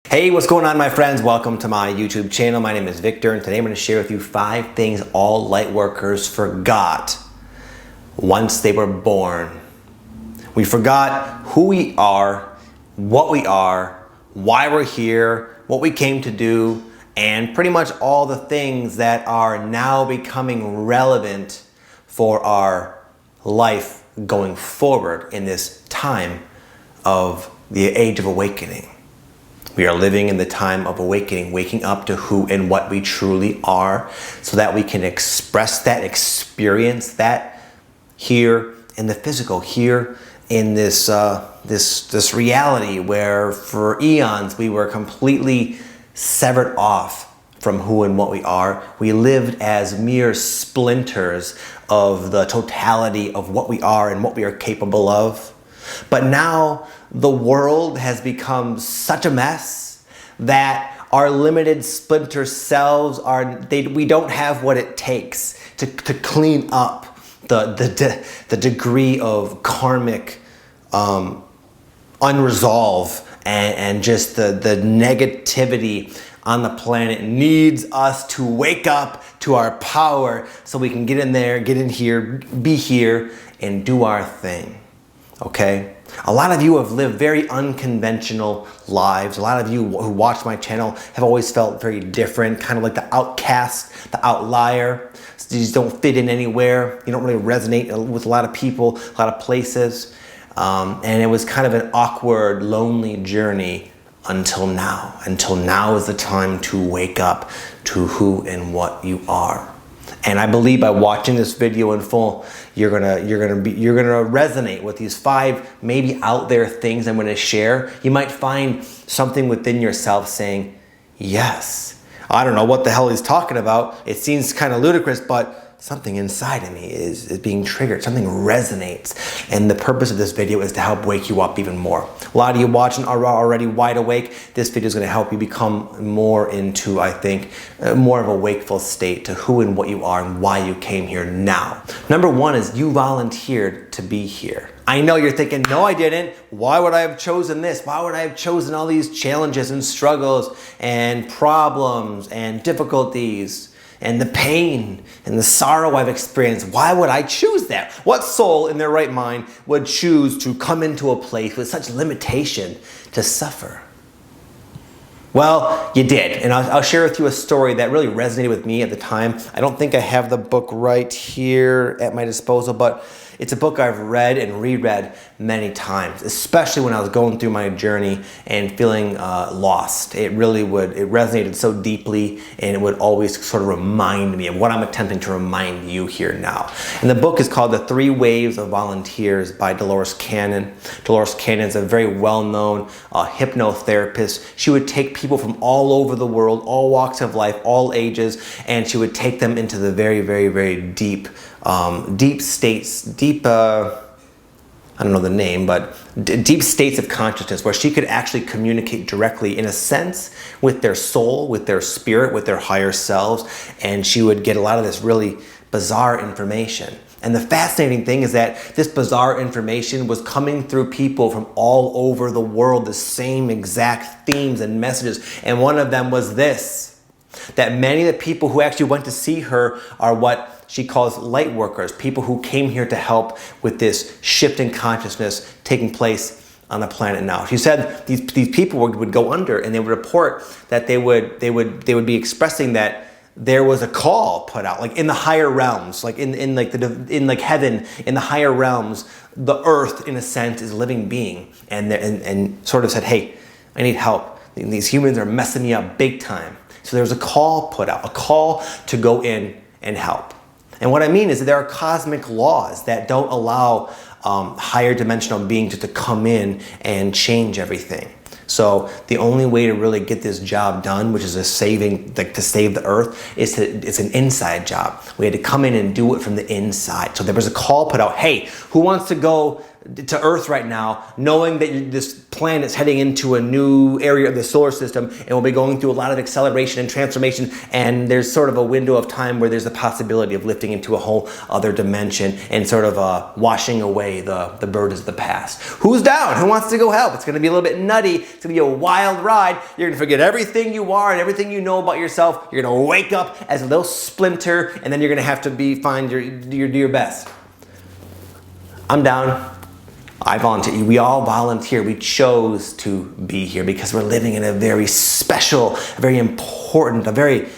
Hey, what's going on, my friends? Welcome to my YouTube channel. My name is Victor, and today I'm going to share with you 5 things all Lightworkers forgot once they were born. We forgot who we are, what we are, why we're here, what we came to do, and pretty much all the things that are now becoming relevant for our life going forward in this time of the Age of Awakening. We are living in the time of awakening, waking up to who and what we truly are so that we can express that, experience that here in the physical, here in this reality where for eons we were completely severed off from who and what we are. We lived as mere splinters of the totality of what we are and what we are capable of. But now the world has become such a mess that our limited splinter selves we don't have what it takes to clean up the degree of karmic unresolved and just the negativity on the planet needs us to wake up to our power so we can get in there, get in here, be here, and do our thing. Okay? A lot of you have lived very unconventional lives. A lot of you who watch my channel have always felt very different, kind of like the outcast, the outlier. So you just don't fit in anywhere. You don't really resonate with a lot of people, a lot of places. And it was kind of an awkward, lonely journey until now. Until now is the time to wake up to who and what you are. And I believe by watching this video in full, you're gonna resonate with these 5 maybe out there things I'm gonna share. You might find something within yourself saying, yes, I don't know what the hell he's talking about. It seems kind of ludicrous, but something inside of me is being triggered. Something resonates. And the purpose of this video is to help wake you up even more. A lot of you watching are already wide awake. This video is going to help you become more into, I think, more of a wakeful state to who and what you are and why you came here now. Number 1 is you volunteered to be here. I know you're thinking, no, I didn't. Why would I have chosen this? Why would I have chosen all these challenges and struggles and problems and difficulties and the pain and the sorrow I've experienced? Why would I choose that? What soul in their right mind would choose to come into a place with such limitation to suffer? Well, you did, and I'll share with you a story that really resonated with me at the time. I don't think I have the book right here at my disposal, but it's a book I've read and reread many times, especially when I was going through my journey and feeling lost. It resonated so deeply, and it would always sort of remind me of what I'm attempting to remind you here now. And the book is called The 3 Waves of Volunteers by Dolores Cannon. Dolores Cannon is a very well-known hypnotherapist. She would take people from all over the world, all walks of life, all ages, and she would take them into the very, very, very deep states, I don't know the name, but deep states of consciousness where she could actually communicate directly, in a sense, with their soul, with their spirit, with their higher selves, and she would get a lot of this really bizarre information. And the fascinating thing is that this bizarre information was coming through people from all over the world, the same exact themes and messages, and one of them was this, that many of the people who actually went to see her are what she calls light workers, people who came here to help with this shift in consciousness taking place on the planet now. She said these people would go under, and they would report that they would be expressing that there was a call put out, like in the higher realms, like in heaven, in the higher realms, the earth in a sense is a living being, and sort of said, hey, I need help. These humans are messing me up big time. So there was a call put out, a call to go in and help. And what I mean is that there are cosmic laws that don't allow higher dimensional beings to come in and change everything. So the only way to really get this job done, which is to save the earth, it's an inside job. We had to come in and do it from the inside. So there was a call put out, hey, who wants to go to Earth right now, knowing that this planet's heading into a new area of the solar system and we'll be going through a lot of acceleration and transformation, and there's sort of a window of time where there's a possibility of lifting into a whole other dimension and sort of washing away the burdens of the past. Who's down? Who wants to go help? It's going to be a little bit nutty. It's going to be a wild ride. You're going to forget everything you are and everything you know about yourself. You're going to wake up as a little splinter, and then you're going to have to do your best. I'm down. I volunteer. We all volunteer. We chose to be here because we're living in a very special, a very important, a very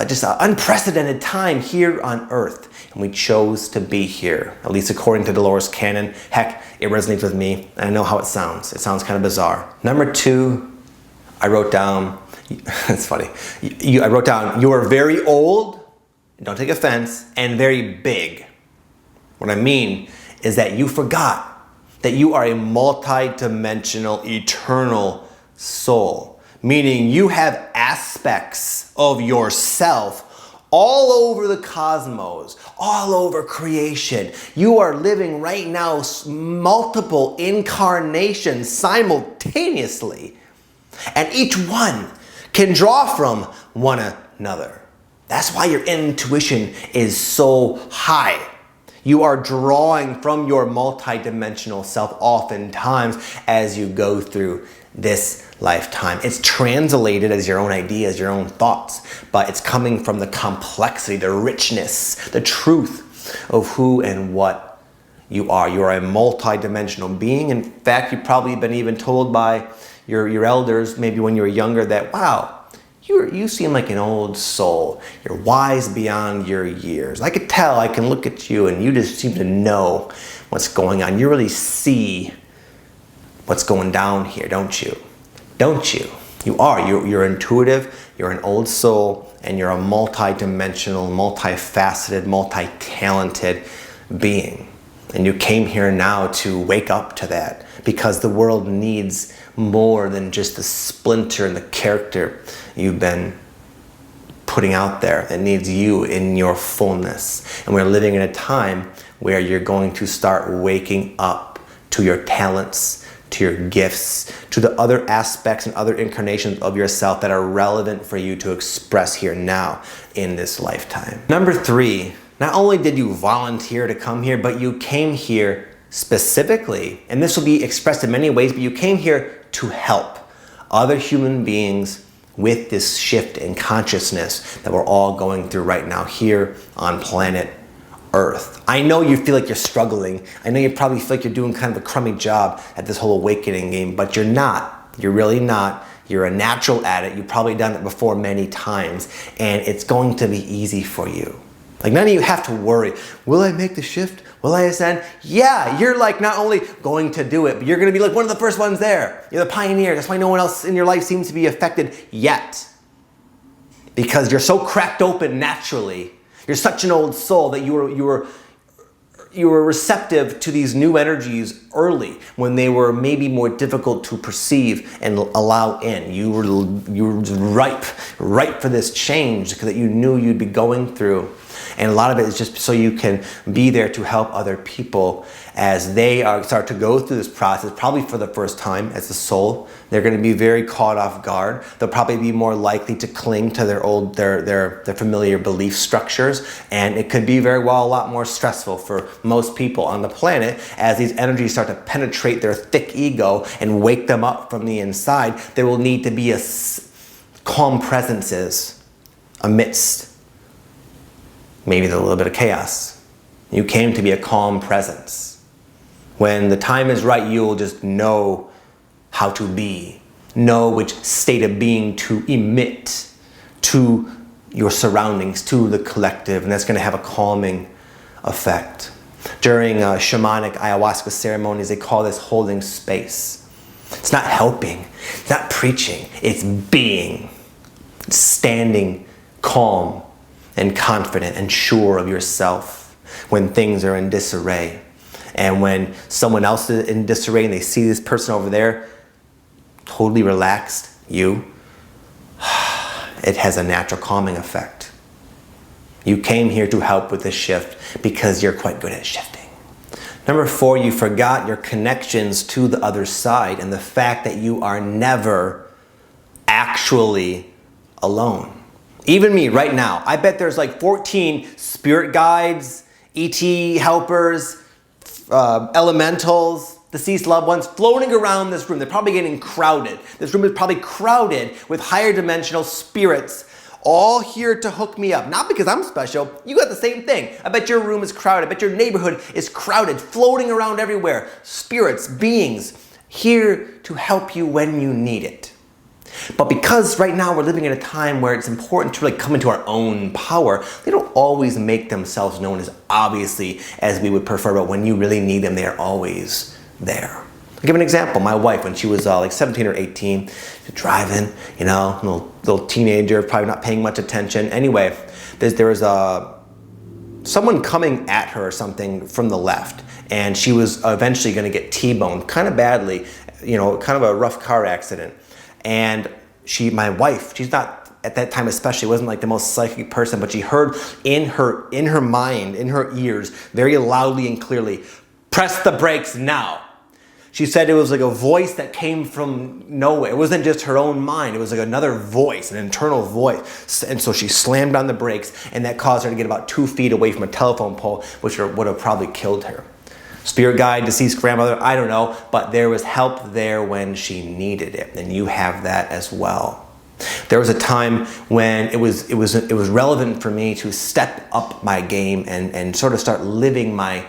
just an unprecedented time here on Earth. And we chose to be here, at least according to Dolores Cannon. Heck, it resonates with me, and I know how it sounds. It sounds kind of bizarre. Number 2, I wrote down, it's funny, I wrote down, you are very old, don't take offense, and very big. What I mean is that you forgot that you are a multi-dimensional, eternal soul. Meaning you have aspects of yourself all over the cosmos, all over creation. You are living right now multiple incarnations simultaneously. And each one can draw from one another. That's why your intuition is so high. You are drawing from your multidimensional self oftentimes as you go through this lifetime. It's translated as your own ideas, your own thoughts, but it's coming from the complexity, the richness, the truth of who and what you are. You are a multidimensional being. In fact, you've probably been even told by your elders, maybe when you were younger, that, wow, you seem like an old soul. You're wise beyond your years. I could tell, I can look at you and you just seem to know what's going on. You really see what's going down here, don't you? Don't you? You are. You're intuitive, you're an old soul, and you're a multi-dimensional, multifaceted, multi-talented being. And you came here now to wake up to that, because the world needs more than just the splinter and the character you've been putting out there. It needs you in your fullness. And we're living in a time where you're going to start waking up to your talents, to your gifts, to the other aspects and other incarnations of yourself that are relevant for you to express here now in this lifetime. Number 3, not only did you volunteer to come here, but you came here specifically, and this will be expressed in many ways, but you came here to help other human beings with this shift in consciousness that we're all going through right now here on planet Earth. I know you feel like you're struggling. I know you probably feel like you're doing kind of a crummy job at this whole awakening game, but you're not. You're really not. You're a natural at it. You've probably done it before many times, and it's going to be easy for you. Like, none of you have to worry. Will I make the shift? Will I ascend? Yeah, you're like not only going to do it, but you're going to be like one of the first ones there. You're the pioneer. That's why no one else in your life seems to be affected yet. Because you're so cracked open naturally. You're such an old soul that you were receptive to these new energies early, when they were maybe more difficult to perceive and allow in. You were ripe for this change that you knew you'd be going through. And a lot of it is just so you can be there to help other people as they start to go through this process, probably for the first time as a soul. They're going to be very caught off guard. They'll probably be more likely to cling to their familiar belief structures. And it could be very well a lot more stressful for most people on the planet as these energies start to penetrate their thick ego and wake them up from the inside. There will need to be a calm presences amidst maybe a little bit of chaos. You came to be a calm presence. When the time is right, you'll just know how to be, know which state of being to emit to your surroundings, to the collective, and that's going to have a calming effect. During shamanic ayahuasca ceremonies, they call this holding space. It's not helping, it's not preaching, it's being, it's standing calm and confident and sure of yourself when things are in disarray. And when someone else is in disarray and they see this person over there totally relaxed, it has a natural calming effect. You came here to help with this shift because you're quite good at shifting. Number 4, you forgot your connections to the other side and the fact that you are never actually alone. Even me right now, I bet there's like 14 spirit guides, ET helpers, elementals, deceased loved ones floating around this room. They're probably getting crowded. This room is probably crowded with higher dimensional spirits, all here to hook me up. Not because I'm special. You got the same thing. I bet your room is crowded. I bet your neighborhood is crowded, floating around everywhere. Spirits, beings, here to help you when you need it. But because right now we're living at a time where it's important to really come into our own power, they don't always make themselves known as obviously as we would prefer, but when you really need them, they are always there. I'll give an example. My wife, when she was like 17 or 18, driving, you know, little teenager, probably not paying much attention. Anyway, there was someone coming at her or something from the left, and she was eventually going to get T-boned kind of badly, you know, kind of a rough car accident. And my wife, she's not, at that time especially, wasn't like the most psychic person, but she heard in her mind, in her ears, very loudly and clearly, press the brakes now. She said it was like a voice that came from nowhere. It wasn't just her own mind. It was like another voice, an internal voice. And so she slammed on the brakes, and that caused her to get about 2 feet away from a telephone pole, which would have probably killed her. Spirit guide, deceased grandmother, I don't know, but there was help there when she needed it, and you have that as well. There was a time when it was relevant for me to step up my game and sort of start living my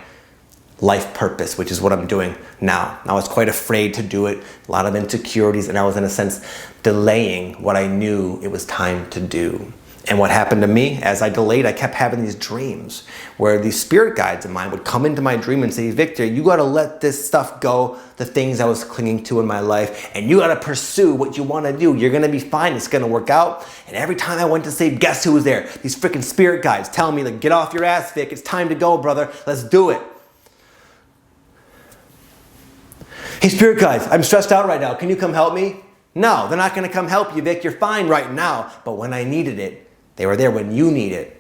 life purpose, which is what I'm doing now. I was quite afraid to do it, a lot of insecurities, and I was in a sense delaying what I knew it was time to do. And what happened to me, as I delayed, I kept having these dreams where these spirit guides of mine would come into my dream and say, Victor, you got to let this stuff go, the things I was clinging to in my life, and you got to pursue what you want to do. You're going to be fine. It's going to work out. And every time I went to sleep, guess who was there? These freaking spirit guides telling me, like, get off your ass, Vic. It's time to go, brother. Let's do it. Hey, spirit guides, I'm stressed out right now. Can you come help me? No, they're not going to come help you, Vic. You're fine right now. But when I needed it, they were there. When you need it,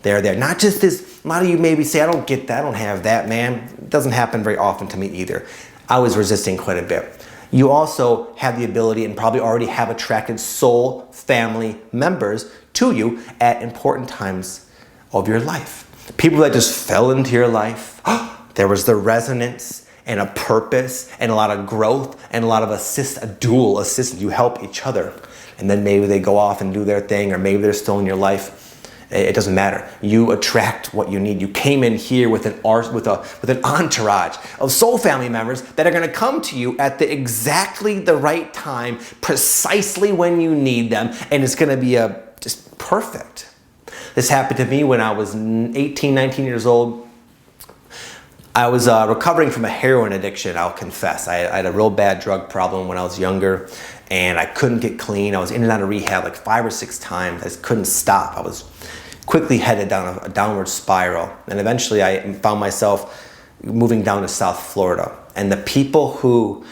they're there. Not just this, a lot of you maybe say, I don't get that, I don't have that, man. It doesn't happen very often to me either. I was resisting quite a bit. You also have the ability and probably already have attracted soul family members to you at important times of your life. People that just fell into your life. There was the resonance and a purpose and a lot of growth and a lot of a dual assistance. You help each other. And then maybe they go off and do their thing, or maybe they're still in your life. It doesn't matter. You attract what you need. You came in here with an entourage of soul family members that are going to come to you at exactly the right time, precisely when you need them, and it's going to be just perfect. This happened to me when I was 18, 19 years old. I was recovering from a heroin addiction, I'll confess. I had a real bad drug problem when I was younger, and I couldn't get clean. I was in and out of rehab like 5 or 6 times. I just couldn't stop. I was quickly headed down a downward spiral. And eventually I found myself moving down to South Florida. And the people who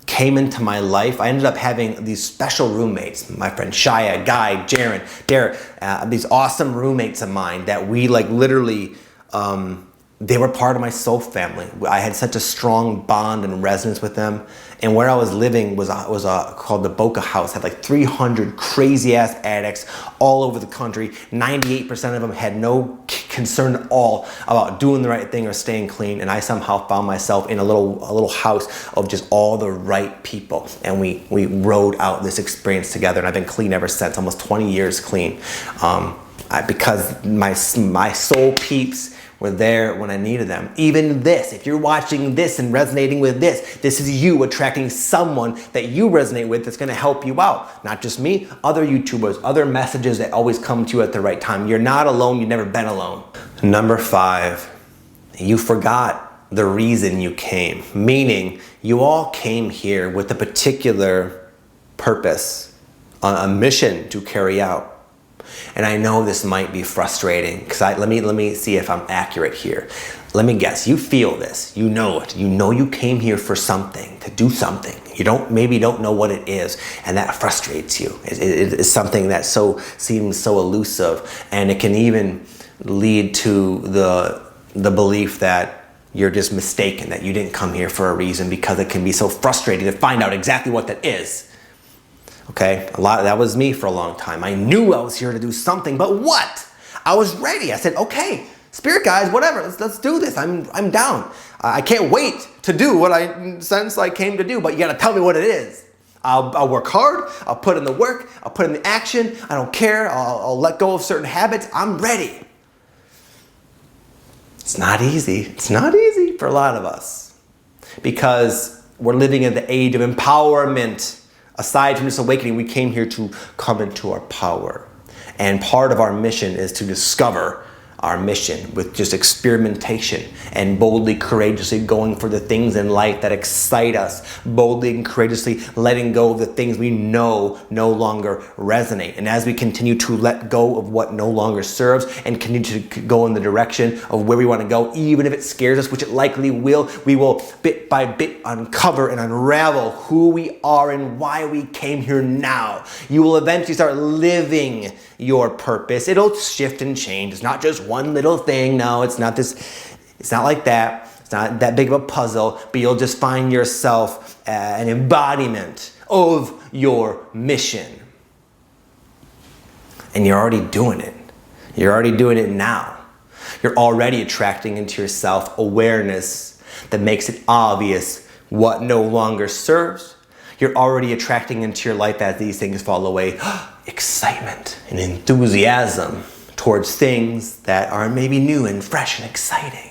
came into my life, I ended up having these special roommates. My friend Shia, Guy, Jaron, Derek, these awesome roommates of mine that we like literally, they were part of my soul family. I had such a strong bond and resonance with them. And where I was living was called the Boca House. Had like 300 crazy ass addicts all over the country. 98% of them had no concern at all about doing the right thing or staying clean. And I somehow found myself in a little house of just all the right people. And we rode out this experience together. And I've been clean ever since, almost 20 years clean. Because my soul peeps were there when I needed them. Even this, if you're watching this and resonating with this is you attracting someone that you resonate with that's gonna help you out. Not just me, other YouTubers, other messages that always come to you at the right time. You're not alone, you've never been alone. Number 5, you forgot the reason you came. Meaning, you all came here with a particular purpose, a mission to carry out. And I know this might be frustrating because let me see if I'm accurate here. Let me guess. You feel this. You know it. You know you came here for something, to do something. You maybe don't know what it is, and that frustrates you. It is something that seems so elusive, and it can even lead to the belief that you're just mistaken, that you didn't come here for a reason, because it can be so frustrating to find out exactly what that is. Okay, that was me for a long time. I knew I was here to do something, but what? I was ready. I said, okay, spirit guys, whatever, let's do this. I'm down. I can't wait to do what I sense I came to do, but you gotta tell me what it is. I'll work hard, I'll put in the work, I'll put in the action, I don't care, I'll let go of certain habits, I'm ready. It's not easy. It's not easy for a lot of us, because we're living in the age of empowerment. Aside from this awakening, we came here to come into our power. And part of our mission is to discover our mission with just experimentation and boldly, courageously going for the things in life that excite us, boldly and courageously letting go of the things we know no longer resonate. And as we continue to let go of what no longer serves and continue to go in the direction of where we want to go, even if it scares us, which it likely will, we will bit by bit uncover and unravel who we are and why we came here now. You will eventually start living your purpose. It'll shift and change. It's not just one little thing. No, it's not like that. It's not that big of a puzzle, but you'll just find yourself an embodiment of your mission. And you're already doing it. You're already doing it now. You're already attracting into yourself awareness that makes it obvious what no longer serves. You're already attracting into your life, as these things fall away, excitement and enthusiasm towards things that are maybe new and fresh and exciting.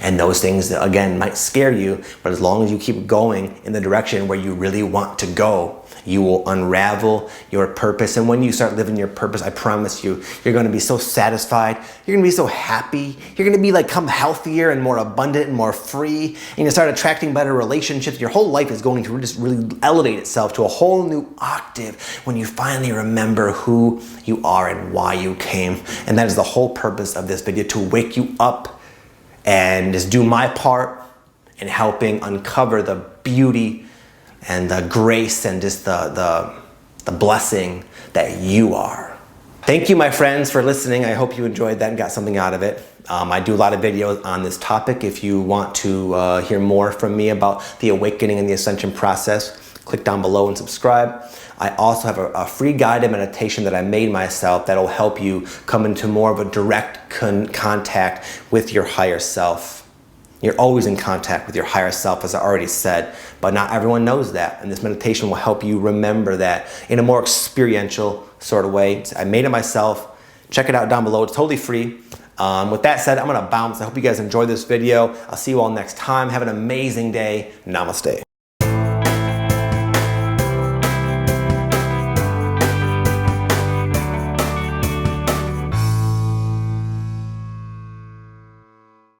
And those things, again, might scare you, but as long as you keep going in the direction where you really want to go, you will unravel your purpose. And when you start living your purpose, I promise you, you're going to be so satisfied. You're going to be so happy. You're going to become healthier and more abundant and more free. And you start attracting better relationships. Your whole life is going to just really elevate itself to a whole new octave when you finally remember who you are and why you came. And that is the whole purpose of this video, to wake you up and just do my part in helping uncover the beauty and the grace and just the blessing that you are. Thank you, my friends, for listening. I hope you enjoyed that and got something out of it. I do a lot of videos on this topic. If you want to hear more from me about the awakening and the ascension process, click down below and subscribe. I also have a free guided meditation that I made myself that will help you come into more of a direct contact with your higher self. You're always in contact with your higher self, as I already said, but not everyone knows that. And this meditation will help you remember that in a more experiential sort of way. I made it myself. Check it out down below. It's totally free. With that said, I'm going to bounce. I hope you guys enjoyed this video. I'll see you all next time. Have an amazing day. Namaste.